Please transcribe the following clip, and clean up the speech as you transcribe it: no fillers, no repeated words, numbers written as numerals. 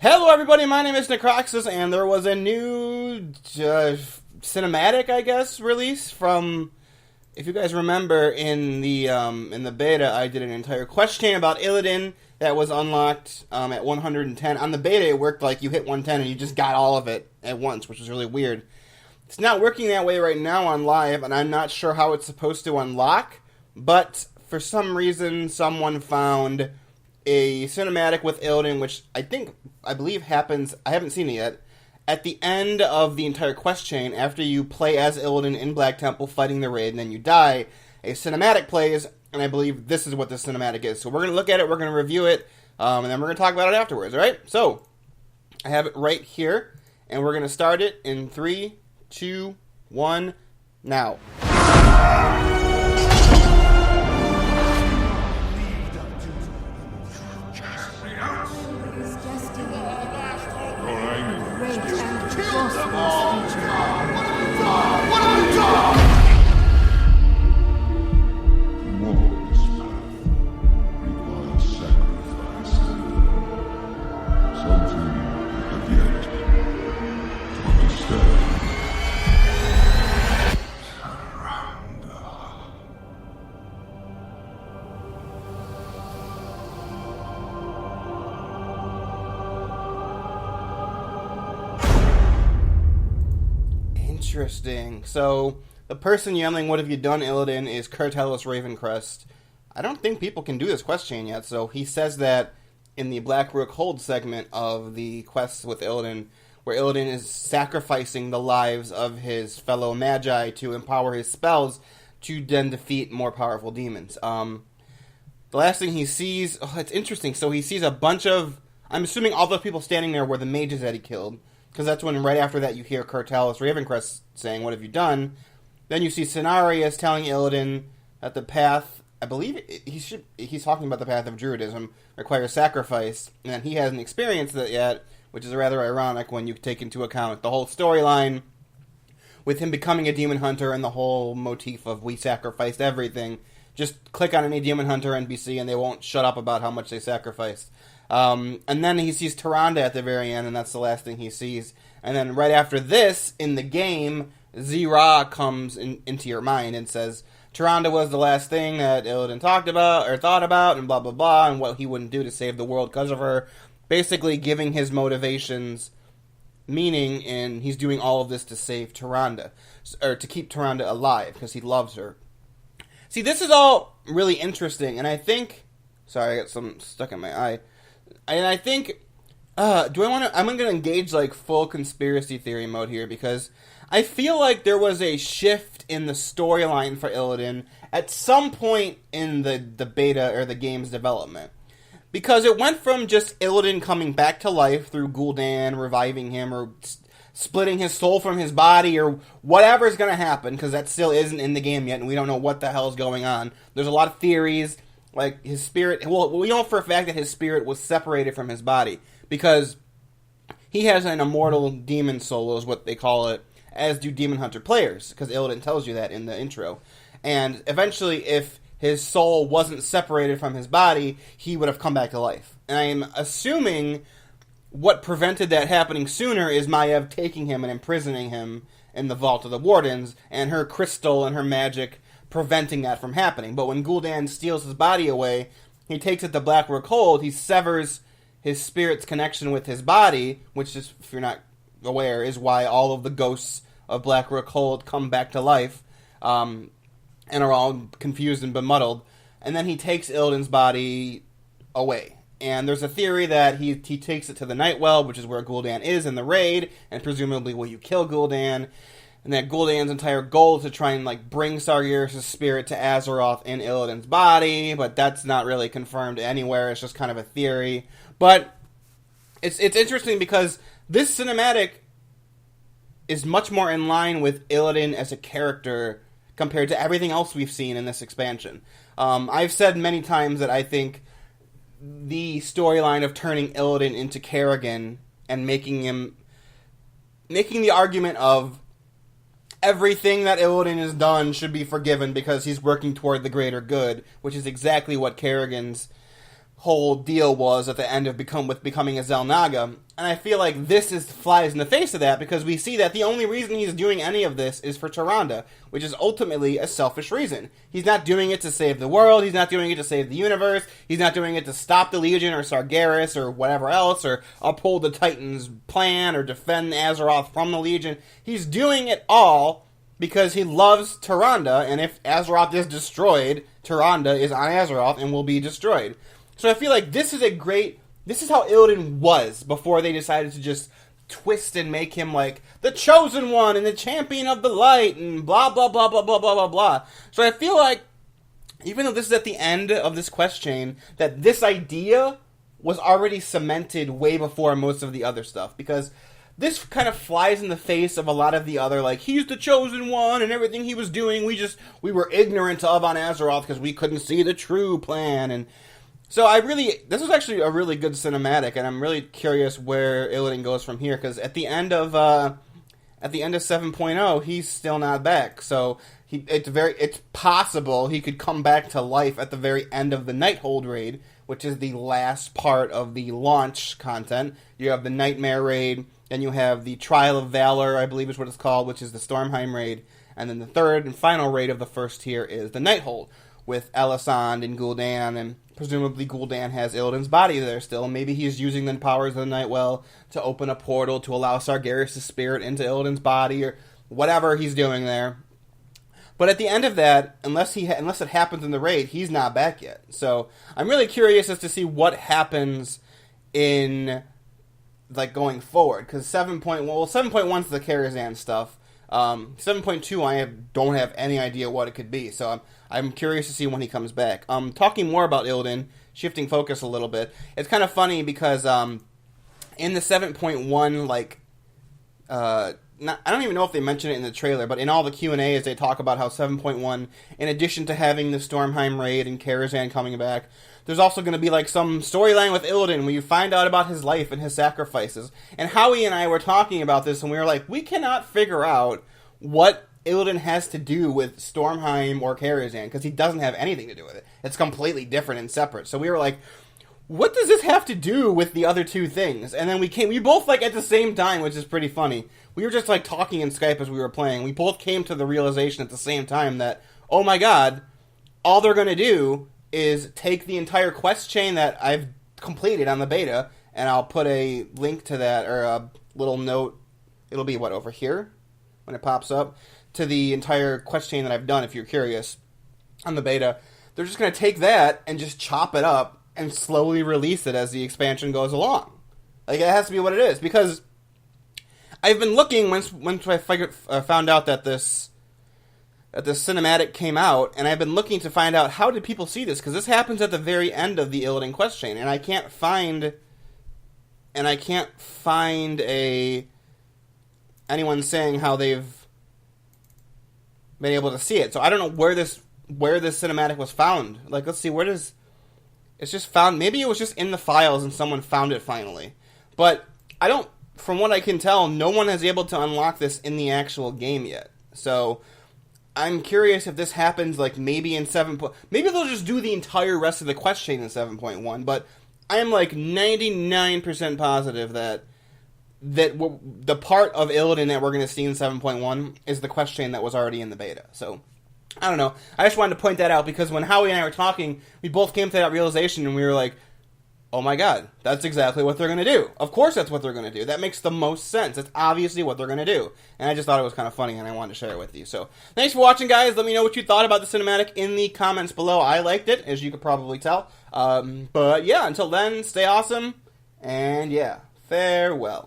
Hello everybody, my name is Necroxis, and there was a new cinematic, I guess, release from, if you guys remember, in the beta, I did an entire quest chain about Illidan that was unlocked at 110. On the beta, it worked like you hit 110 and you just got all of it at once, which was really weird. It's not working that way right now on live, and I'm not sure how it's supposed to unlock, but for some reason, someone found a cinematic with Illidan, which I believe happens, I haven't seen it yet, at the end of the entire quest chain, after you play as Illidan in Black Temple fighting the raid, and then you die, a cinematic plays, and I believe this is what the cinematic is. So we're going to look at it, we're going to review it, and then we're going to talk about it afterwards, alright? So, I have it right here, and we're going to start it in 3, 2, 1, now. Interesting. So, the person yelling, "What have you done, Illidan?" is Kur'talos Ravencrest. I don't think people can do this quest chain yet, so he says that in the Black Rook Hold segment of the quests with Illidan, where Illidan is sacrificing the lives of his fellow magi to empower his spells to then defeat more powerful demons. The last thing he sees, it's interesting, so he sees a bunch of, I'm assuming all the people standing there were the mages that he killed, because that's when, right after that, you hear Kur'talos Ravencrest saying, "What have you done?" Then you see Cenarius telling Illidan that the path, I believe he's talking about the path of Druidism, requires sacrifice, and he hasn't experienced that yet, which is rather ironic when you take into account the whole storyline with him becoming a demon hunter and the whole motif of we sacrificed everything. Just click on any demon hunter NPC and they won't shut up about how much they sacrificed. And then he sees Tyrande at the very end, and that's the last thing he sees. And then right after this, in the game, Xe'ra comes into your mind and says, Tyrande was the last thing that Illidan talked about, or thought about, and blah, blah, blah, and what he wouldn't do to save the world because of her. Basically giving his motivations meaning, and he's doing all of this to save Tyrande, or to keep Tyrande alive, because he loves her. See, this is all really interesting, and I think... Sorry, I got something stuck in my eye. And I think, I'm going to engage, like, full conspiracy theory mode here, because I feel like there was a shift in the storyline for Illidan at some point in the beta or the game's development. Because it went from just Illidan coming back to life through Gul'dan reviving him, or splitting his soul from his body, or whatever's going to happen, because that still isn't in the game yet, and we don't know what the hell's going on. There's a lot of theories. Like, his spirit... Well, we know for a fact that his spirit was separated from his body, because he has an immortal demon soul, is what they call it, as do demon hunter players, because Illidan tells you that in the intro. And eventually, if his soul wasn't separated from his body, he would have come back to life. And I'm assuming what prevented that happening sooner is Maiev taking him and imprisoning him in the Vault of the Wardens, and her crystal and her magic preventing that from happening. But when Gul'dan steals his body away, he takes it to Black Rook Hold, he severs his spirit's connection with his body, which is, if you're not aware, is why all of the ghosts of Black Rook Hold come back to life, and are all confused and bemuddled. And then he takes Illidan's body away. And there's a theory that he takes it to the Nightwell, which is where Gul'dan is in the raid, and presumably will you kill Gul'dan. And that Gul'dan's entire goal is to try and, like, bring Sargeras' spirit to Azeroth in Illidan's body, but that's not really confirmed anywhere. It's just kind of a theory. But it's interesting because this cinematic is much more in line with Illidan as a character compared to everything else we've seen in this expansion. I've said many times that I think the storyline of turning Illidan into Kerrigan and making the argument of everything that Illidan has done should be forgiven because he's working toward the greater good, which is exactly what Kerrigan's whole deal was at the end of becoming a Xel'Naga. And I feel like this flies in the face of that, because we see that the only reason he's doing any of this is for Tyrande, which is ultimately a selfish reason. He's not doing it to save the world, he's not doing it to save the universe, he's not doing it to stop the Legion or Sargeras or whatever else, or uphold the Titans' plan, or defend Azeroth from the Legion. He's doing it all because he loves Tyrande, and if Azeroth is destroyed, Tyrande is on Azeroth and will be destroyed. So I feel like this is how Illidan was before they decided to just twist and make him like the chosen one and the champion of the light and blah, blah, blah, blah, blah, blah, blah, blah. So I feel like, even though this is at the end of this quest chain, that this idea was already cemented way before most of the other stuff. Because this kind of flies in the face of a lot of the other, like, he's the chosen one and everything he was doing, we were ignorant of on Azeroth because we couldn't see the true plan. And so this was actually a really good cinematic, and I'm really curious where Illidan goes from here, because at the end of 7.0, he's still not back. So it's possible he could come back to life at the very end of the Nighthold raid, which is the last part of the launch content. You have the Nightmare raid, then you have the Trial of Valor, I believe is what it's called, which is the Stormheim raid, and then the third and final raid of the first tier is the Nighthold, with Elisand and Gul'dan, and presumably Gul'dan has Illidan's body there still. Maybe he's using the powers of the Nightwell to open a portal to allow Sargeras' spirit into Illidan's body, or whatever he's doing there. But at the end of that, unless it happens in the raid, he's not back yet. So I'm really curious as to see what happens in, like, going forward, because 7.1 is the Karazhan stuff. 7.2, don't have any idea what it could be, so I'm curious to see when he comes back. Talking more about Illidan, shifting focus a little bit, it's kind of funny because in the 7.1, like, I don't even know if they mention it in the trailer, but in all the Q&As they talk about how 7.1, in addition to having the Stormheim raid and Karazhan coming back, there's also going to be like some storyline with Illidan where you find out about his life and his sacrifices. And Howie and I were talking about this, and we were like, we cannot figure out what Illidan has to do with Stormheim or Karazhan, because he doesn't have anything to do with it. It's completely different and separate. So we were like, what does this have to do with the other two things? And then we both, like, at the same time, which is pretty funny. We were just, like, talking in Skype as we were playing. We both came to the realization at the same time that, oh my god, all they're going to do is take the entire quest chain that I've completed on the beta, and I'll put a link to that, or a little note, it'll be, over here, when it pops up, to the entire quest chain that I've done, if you're curious, on the beta. They're just going to take that and just chop it up and slowly release it as the expansion goes along. Like, it has to be what it is, because I've been looking, once I found out that this cinematic came out, and I've been looking to find out how did people see this, because this happens at the very end of the Illidan quest chain, and I can't find anyone saying how they've been able to see it. So I don't know where this cinematic was found. Like, let's see, it's just found, maybe it was just in the files and someone found it finally. But from what I can tell, no one is able to unlock this in the actual game yet. So I'm curious if this happens, like, maybe in 7. Maybe they'll just do the entire rest of the quest chain in 7.1, but I am, like, 99% positive that the part of Illidan that we're going to see in 7.1 is the quest chain that was already in the beta. So, I don't know. I just wanted to point that out, because when Howie and I were talking, we both came to that realization, and we were like, oh my god, that's exactly what they're going to do. Of course that's what they're going to do. That makes the most sense. It's obviously what they're going to do. And I just thought it was kind of funny, and I wanted to share it with you. So, thanks for watching, guys. Let me know what you thought about the cinematic in the comments below. I liked it, as you could probably tell. But yeah, until then, stay awesome, and yeah, farewell.